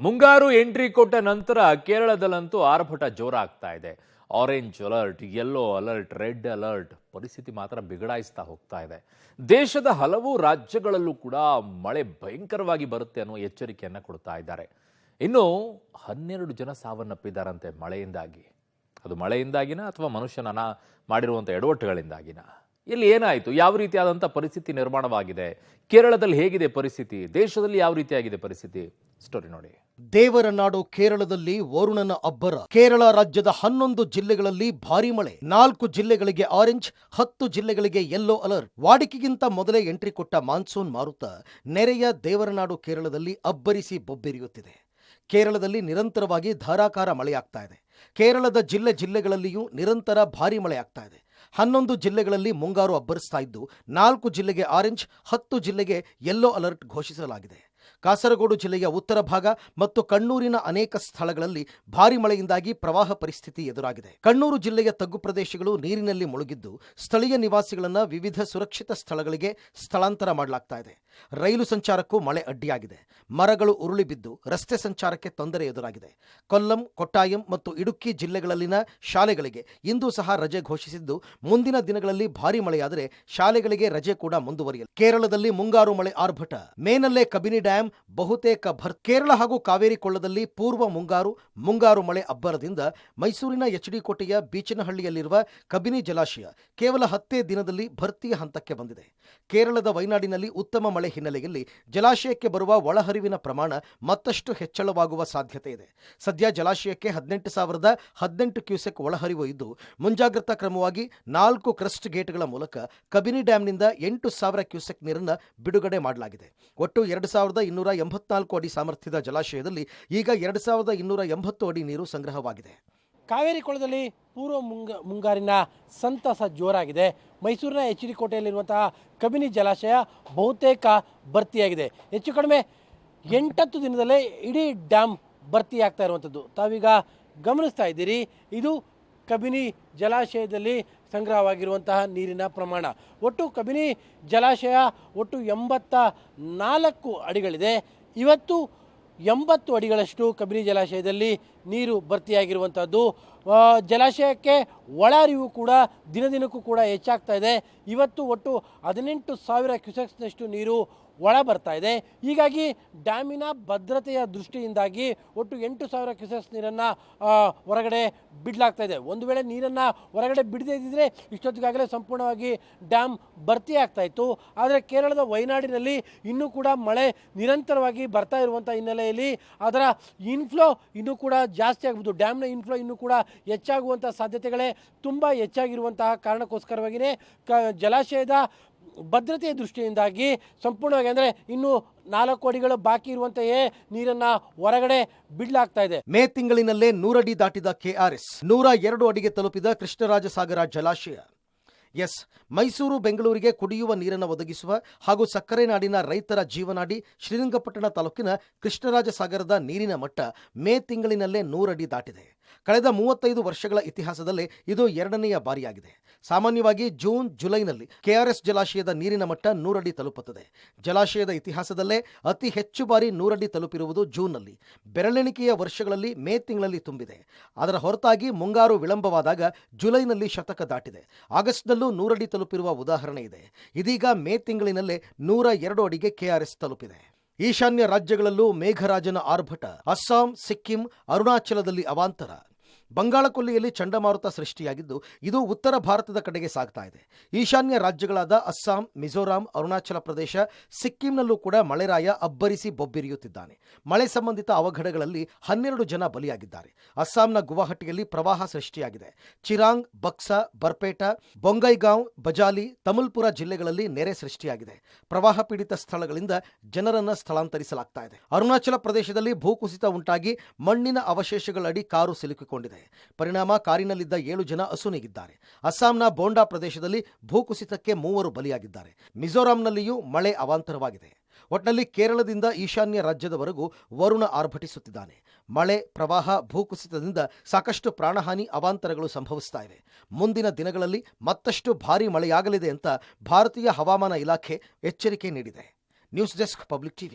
ಮುಂಗಾರು ಎಂಟ್ರಿ ಕೊಟ್ಟ ನಂತರ ಕೇರಳದಲ್ಲಂತೂ ಆರ್ಭಟ ಜೋರಾಗ್ತಾ ಇದೆ. Orange alert, yellow alert, red alert ಪರಿಸ್ಥಿತಿ ಮಾತ್ರ ಬಿಗಡಾಯಿಸ್ತಾ ಹೋಗ್ತಾ ಇದೆ. ದೇಶದ ಹಲವು ರಾಜ್ಯಗಳಲ್ಲೂ ಕೂಡ ಮಳೆ ಭಯಂಕರವಾಗಿ ಬರುತ್ತೆ ಅನ್ನೋ ಎಚ್ಚರಿಕೆಯನ್ನ ಕೊಡ್ತಾ ಇದ್ದಾರೆ. ಇನ್ನು 12 ಜನ ಸಾವನ್ನಪ್ಪಿದ್ದಾರಂತೆ ಮಳೆಯಿಂದಾಗಿ. ಅದು ಮಳೆಯಿಂದಾಗಿನ ಅಥವಾ ಮನುಷ್ಯನ ಮಾಡಿರುವಂಥ ಎಡವಟ್ಟುಗಳಿಂದಾಗಿನ? ಇಲ್ಲಿ ಏನಾಯಿತು? ಯಾವ ರೀತಿಯಾದಂಥ ಪರಿಸ್ಥಿತಿ ನಿರ್ಮಾಣವಾಗಿದೆ? ಕೇರಳದಲ್ಲಿ ಹೇಗಿದೆ ಪರಿಸ್ಥಿತಿ? ದೇಶದಲ್ಲಿ ಯಾವ ರೀತಿಯಾಗಿದೆ ಪರಿಸ್ಥಿತಿ? ಸ್ಟೋರಿ ನೋಡಿ. ದೇವರ ನಾಡು ಕೇರಳದಲ್ಲಿ ವರುಣನ ಅಬ್ಬರ. ಕೇರಳ ರಾಜ್ಯದ 11 ಜಿಲ್ಲೆಗಳಲ್ಲಿ ಭಾರೀ ಮಳೆ. 4 ಜಿಲ್ಲೆಗಳಿಗೆ ಆರೆಂಜ್, 10 ಜಿಲ್ಲೆಗಳಿಗೆ ಯೆಲ್ಲೋ ಅಲರ್ಟ್. ವಾಡಿಕೆಗಿಂತ ಮೊದಲೇ ಎಂಟ್ರಿ ಕೊಟ್ಟ ಮಾನ್ಸೂನ್ ಮಾರುತ ನೆರೆಯ ದೇವರನಾಡು ಕೇರಳದಲ್ಲಿ ಅಬ್ಬರಿಸಿ ಬೊಬ್ಬೆರಿಯುತ್ತಿದೆ. ಕೇರಳದಲ್ಲಿ ನಿರಂತರವಾಗಿ ಧಾರಾಕಾರ ಮಳೆಯಾಗ್ತಾ ಇದೆ. ಕೇರಳದ ಜಿಲ್ಲೆಗಳಲ್ಲಿಯೂ ನಿರಂತರ ಭಾರೀ ಮಳೆ ಆಗ್ತಾ ಇದೆ. 11 ಜಿಲ್ಲೆಗಳಲ್ಲಿ ಮುಂಗಾರು ಅಬ್ಬರಿಸ್ತಾ ಇದ್ದು 4 ಜಿಲ್ಲೆಗೆ ಆರೆಂಜ್, 10 ಜಿಲ್ಲೆಗೆ ಯೆಲ್ಲೋ ಅಲರ್ಟ್ ಘೋಷಿಸಲಾಗಿದೆ. ಕಾಸರಗೋಡು ಜಿಲ್ಲೆಯ ಉತ್ತರ ಭಾಗ ಮತ್ತು ಕಣ್ಣೂರಿನ ಅನೇಕ ಸ್ಥಳಗಳಲ್ಲಿ ಭಾರಿ ಮಳೆಯಿಂದಾಗಿ ಪ್ರವಾಹ ಪರಿಸ್ಥಿತಿ ಎದುರಾಗಿದೆ. ಕಣ್ಣೂರು ಜಿಲ್ಲೆಯ ತಗ್ಗು ಪ್ರದೇಶಗಳು ನೀರಿನಲ್ಲಿ ಮುಳುಗಿದ್ದು ಸ್ಥಳೀಯ ನಿವಾಸಿಗಳನ್ನು ವಿವಿಧ ಸುರಕ್ಷಿತ ಸ್ಥಳಗಳಿಗೆ ಸ್ಥಳಾಂತರ ಮಾಡಲಾಗ್ತಾ ಇದೆ. ರೈಲು ಸಂಚಾರಕ್ಕೂ ಮಳೆ ಅಡ್ಡಿಯಾಗಿದೆ. ಮರಗಳು ಉರುಳಿ ಬಿದ್ದು ರಸ್ತೆ ಸಂಚಾರಕ್ಕೆ ತೊಂದರೆ ಎದುರಾಗಿದೆ. ಕೊಲ್ಲಂ, ಕೊಟ್ಟಾಯಂ ಮತ್ತು ಇಡುಕ್ಕಿ ಜಿಲ್ಲೆಗಳಲ್ಲಿನ ಶಾಲೆಗಳಿಗೆ ಇಂದು ಸಹ ರಜೆ ಘೋಷಿಸಿದ್ದು ಮುಂದಿನ ದಿನಗಳಲ್ಲಿ ಭಾರಿ ಮಳೆಯಾದರೆ ಶಾಲೆಗಳಿಗೆ ರಜೆ ಕೂಡ ಮುಂದುವರಿಯಲಿದೆ. ಕೇರಳದಲ್ಲಿ ಮುಂಗಾರು ಮಳೆ ಆರ್ಭಟ. ಮೇನಲ್ಲೇ ಕಬಿನಿ ಡ್ಯಾಂ ಬಹುತೇಕ ಕೇರಳ ಹಾಗೂ ಕಾವೇರಿ ಕೊಳ್ಳದಲ್ಲಿ ಪೂರ್ವ ಮುಂಗಾರು ಮಳೆ ಅಬ್ಬರದಿಂದ ಮೈಸೂರಿನ ಎಚ್ಡಿ ಕೋಟೆಯ ಬೀಚನಹಳ್ಳಿಯಲ್ಲಿರುವ ಕಬಿನಿ ಜಲಾಶಯ ಕೇವಲ 10 ದಿನದಲ್ಲಿ ಭರ್ತಿಯ ಹಂತಕ್ಕೆ ಬಂದಿದೆ. ಕೇರಳದ ವೈನಾಡಿನಲ್ಲಿ ಉತ್ತಮ ಮಳೆ ಹಿನ್ನೆಲೆಯಲ್ಲಿ ಜಲಾಶಯಕ್ಕೆ ಬರುವ ಒಳಹರಿವಿನ ಪ್ರಮಾಣ ಮತ್ತಷ್ಟು ಹೆಚ್ಚಳವಾಗುವ ಸಾಧ್ಯತೆ ಇದೆ. ಸದ್ಯ ಜಲಾಶಯಕ್ಕೆ 18,018 ಕ್ಯೂಸೆಕ್ ಒಳಹರಿವು ಇದ್ದು ಮುಂಜಾಗ್ರತಾ ಕ್ರಮವಾಗಿ 4 ಕ್ರಸ್ಟ್ ಗೇಟ್ಗಳ ಮೂಲಕ ಕಬಿನಿ ಡ್ಯಾಂನಿಂದ 8,000 ಕ್ಯೂಸೆಕ್ ನೀರನ್ನು ಬಿಡುಗಡೆ ಮಾಡಲಾಗಿದೆ. ಒಟ್ಟು 2,284 ಅಡಿ ಸಾಮರ್ಥ್ಯದ ಜಲಾಶಯದಲ್ಲಿ ಈಗ 2,280 ಅಡಿ ನೀರು ಸಂಗ್ರಹವಾಗಿದೆ. ಕಾವೇರಿ ಕೊಳದಲ್ಲಿ ಪೂರ್ವ ಮುಂಗಾರಿನ ಸಂತಸ ಜೋರಾಗಿದೆ. ಮೈಸೂರಿನ ಎಚ್ಡಿ ಕೋಟೆಯಲ್ಲಿರುವಂತಹ ಕಬಿನಿ ಜಲಾಶಯ ಬಹುತೇಕ ಭರ್ತಿಯಾಗಿದೆ. ಹೆಚ್ಚು ಕಡಿಮೆ 8 ದಿನದಲ್ಲೇ ಇಡೀ ಡ್ಯಾಮ್ ಭರ್ತಿಯಾಗ್ತಾ ಇರುವಂಥದ್ದು ತಾವೀಗ ಗಮನಿಸ್ತಾ ಇದ್ದೀರಿ. ಇದು ಕಬಿನಿ ಜಲಾಶಯದಲ್ಲಿ ಸಂಗ್ರಹವಾಗಿರುವಂತಹ ನೀರಿನ ಪ್ರಮಾಣ. ಒಟ್ಟು ಕಬಿನಿ ಜಲಾಶಯ ಒಟ್ಟು 84 ಅಡಿಗಳಿದೆ. ಇವತ್ತು 80 ಅಡಿಗಳಷ್ಟು ಕಬಿನಿ ಜಲಾಶಯದಲ್ಲಿ ನೀರು ಭರ್ತಿಯಾಗಿರುವಂಥದ್ದು. ಜಲಾಶಯಕ್ಕೆ ಒಳಹರಿವು ಕೂಡ ದಿನದಿನಕ್ಕೂ ಕೂಡ ಹೆಚ್ಚಾಗ್ತಾ ಇದೆ. ಇವತ್ತು ಒಟ್ಟು 18,000 ಕ್ಯೂಸೆಕ್ಸ್ನಷ್ಟು ನೀರು ಒಳ ಬರ್ತಾ ಇದೆ. ಹೀಗಾಗಿ ಡ್ಯಾಮಿನ ಭದ್ರತೆಯ ದೃಷ್ಟಿಯಿಂದಾಗಿ ಒಟ್ಟು 8,000 ಕ್ಯೂಸೆಕ್ಸ್ ನೀರನ್ನು ಹೊರಗಡೆ ಬಿಡಲಾಗ್ತಾ ಇದೆ. ಒಂದು ವೇಳೆ ನೀರನ್ನು ಹೊರಗಡೆ ಬಿಡದೇ ಇದ್ದಿದ್ರೆ ಇಷ್ಟೊತ್ತಿಗಾಗಲೇ ಸಂಪೂರ್ಣವಾಗಿ ಡ್ಯಾಮ್ ಭರ್ತಿ ಆಗ್ತಾ ಇತ್ತು. ಆದರೆ ಕೇರಳದ ವೈನಾಡಿನಲ್ಲಿ ಇನ್ನೂ ಕೂಡ ಮಳೆ ನಿರಂತರವಾಗಿ ಬರ್ತಾ ಇರುವಂಥ ಹಿನ್ನೆಲೆಯಲ್ಲಿ ಅದರ ಇನ್ಫ್ಲೋ ಇನ್ನೂ ಕೂಡ ಜಾಸ್ತಿ ಆಗ್ಬೋದು. ಡ್ಯಾಮ್ನ ಇನ್ಫ್ಲೋ ಇನ್ನೂ ಕೂಡ ಹೆಚ್ಚಾಗುವಂಥ ಸಾಧ್ಯತೆಗಳೇ ತುಂಬ ಹೆಚ್ಚಾಗಿರುವಂತಹ ಕಾರಣಕ್ಕೋಸ್ಕರವಾಗಿಯೇ ಜಲಾಶಯದ ಭದ್ರತೆಯ ದೃಷ್ಟಿಯಿಂದಾಗಿ ಸಂಪೂರ್ಣವಾಗಿ ಅಂದರೆ ಇನ್ನು 4 ಅಡಿಗಳು ಬಾಕಿ ಇರುವಂತೆಯೇ ನೀರನ್ನ ಹೊರಗಡೆ ಬಿಡಲಾಗ್ತಾ ಇದೆ. ಮೇ ತಿಂಗಳಿನಲ್ಲೇ 100 ಅಡಿ ದಾಟಿದ ಕೆಆರ್ಎಸ್ 102 ಅಡಿಗೆ ತಲುಪಿದ ಕೃಷ್ಣರಾಜಸಾಗರ ಜಲಾಶಯ. ಮೈಸೂರು ಬೆಂಗಳೂರಿಗೆ ಕುಡಿಯುವ ನೀರನ್ನು ಒದಗಿಸುವ ಹಾಗೂ ಸಕ್ಕರೆ ನಾಡಿನ ರೈತರ ಜೀವನಾಡಿ ಶ್ರೀರಂಗಪಟ್ಟಣ ತಾಲೂಕಿನ ಕೃಷ್ಣರಾಜಸಾಗರದ ನೀರಿನ ಮಟ್ಟ ಮೇ ತಿಂಗಳಿನಲ್ಲೇ 100 ಅಡಿ ದಾಟಿದೆ. ಕಳೆದ 35 ವರ್ಷಗಳ ಇತಿಹಾಸದಲ್ಲೇ ಇದು 2ನೆಯ ಬಾರಿಯಾಗಿದೆ. ಸಾಮಾನ್ಯವಾಗಿ ಜೂನ್ ಜುಲೈನಲ್ಲಿ ಕೆಆರ್ಎಸ್ ಜಲಾಶಯದ ನೀರಿನ ಮಟ್ಟ 100 ಅಡಿ ತಲುಪುತ್ತದೆ. ಜಲಾಶಯದ ಇತಿಹಾಸದಲ್ಲೇ ಅತಿ ಹೆಚ್ಚು ಬಾರಿ 100 ಅಡಿ ತಲುಪಿರುವುದು ಜೂನ್ನಲ್ಲಿ. ಬೆರಳೆಣಿಕೆಯ ವರ್ಷಗಳಲ್ಲಿ ಮೇ ತಿಂಗಳಲ್ಲಿ ತುಂಬಿದೆ. ಅದರ ಹೊರತಾಗಿ ಮುಂಗಾರು ವಿಳಂಬವಾದಾಗ ಜುಲೈನಲ್ಲಿ ಶತಕ ದಾಟಿದೆ. ಆಗಸ್ಟ್ನಲ್ಲೂ 100 ಅಡಿ ತಲುಪಿರುವ ಉದಾಹರಣೆ ಇದೆ. ಇದೀಗ ಮೇ ತಿಂಗಳಿನಲ್ಲೇ 102 ಅಡಿಗೆ ಕೆಆರ್ಎಸ್ ತಲುಪಿದೆ. ಈಶಾನ್ಯ ರಾಜ್ಯಗಳಲ್ಲೂ ಮೇಘರಾಜನ ಆರ್ಭಟ. ಅಸ್ಸಾಂ, ಸಿಕ್ಕಿಂ, ಅರುಣಾಚಲದಲ್ಲಿ ಅವಾಂತರ. ಬಂಗಾಳಕೊಲ್ಲಿಯಲ್ಲಿ ಚಂಡಮಾರುತ ಸೃಷ್ಟಿಯಾಗಿದ್ದು ಇದು ಉತ್ತರ ಭಾರತದ ಕಡೆಗೆ ಸಾಗ್ತಾ ಇದೆ. ಈಶಾನ್ಯ ರಾಜ್ಯಗಳಾದ ಅಸ್ಸಾಂ, ಮಿಜೋರಾಂ, ಅರುಣಾಚಲ ಪ್ರದೇಶ, ಸಿಕ್ಕಿಂನಲ್ಲೂ ಕೂಡ ಮಳೆರಾಯ ಅಬ್ಬರಿಸಿ ಬೊಬ್ಬಿರಿಯುತ್ತಿದ್ದಾನೆ. ಮಳೆ ಸಂಬಂಧಿತ ಅವಘಡಗಳಲ್ಲಿ 12 ಜನ ಬಲಿಯಾಗಿದ್ದಾರೆ. ಅಸ್ಸಾಂನ ಗುವಾಹಟಿಯಲ್ಲಿ ಪ್ರವಾಹ ಸೃಷ್ಟಿಯಾಗಿದೆ. ಚಿರಾಂಗ್, ಬಕ್ಸಾ, ಬರ್ಪೇಟಾ, ಬೊಂಗೈಗಾಂವ್, ಬಜಾಲಿ, ತಮುಲ್ಪುರ ಜಿಲ್ಲೆಗಳಲ್ಲಿ ನೆರೆ ಸೃಷ್ಟಿಯಾಗಿದೆ. ಪ್ರವಾಹ ಪೀಡಿತ ಸ್ಥಳಗಳಿಂದ ಜನರನ್ನು ಸ್ಥಳಾಂತರಿಸಲಾಗ್ತಾ ಇದೆ. ಅರುಣಾಚಲ ಪ್ರದೇಶದಲ್ಲಿ ಭೂಕುಸಿತ ಉಂಟಾಗಿ ಮಣ್ಣಿನ ಅವಶೇಷಗಳಡಿ ಕಾರು ಸಿಲುಕಿಕೊಂಡಿದೆ. ಪರಿಣಾಮ ಕಾರಿನಲ್ಲಿದ್ದ 7 ಜನ ಅಸುನೀಗಿದ್ದಾರೆ. ಅಸ್ಸಾಂನ ಬೋಂಡಾ ಪ್ರದೇಶದಲ್ಲಿ ಭೂಕುಸಿತಕ್ಕೆ 3 ಬಲಿಯಾಗಿದ್ದಾರೆ. ಮಿಜೋರಾಂನಲ್ಲಿಯೂ ಮಳೆ ಅವಾಂತರವಾಗಿದೆ. ಒಟ್ನಲ್ಲಿ ಕೇರಳದಿಂದ ಈಶಾನ್ಯ ರಾಜ್ಯದವರೆಗೂ ವರುಣ ಆರ್ಭಟಿಸುತ್ತಿದ್ದಾನೆ. ಮಳೆ, ಪ್ರವಾಹ, ಭೂಕುಸಿತದಿಂದ ಸಾಕಷ್ಟು ಪ್ರಾಣಹಾನಿ, ಅವಾಂತರಗಳು ಸಂಭವಿಸ್ತಾ ಇವೆ. ಮುಂದಿನ ದಿನಗಳಲ್ಲಿ ಮತ್ತಷ್ಟು ಭಾರೀ ಮಳೆಯಾಗಲಿದೆ ಅಂತ ಭಾರತೀಯ ಹವಾಮಾನ ಇಲಾಖೆ ಎಚ್ಚರಿಕೆ ನೀಡಿದೆ. News desk, public TV.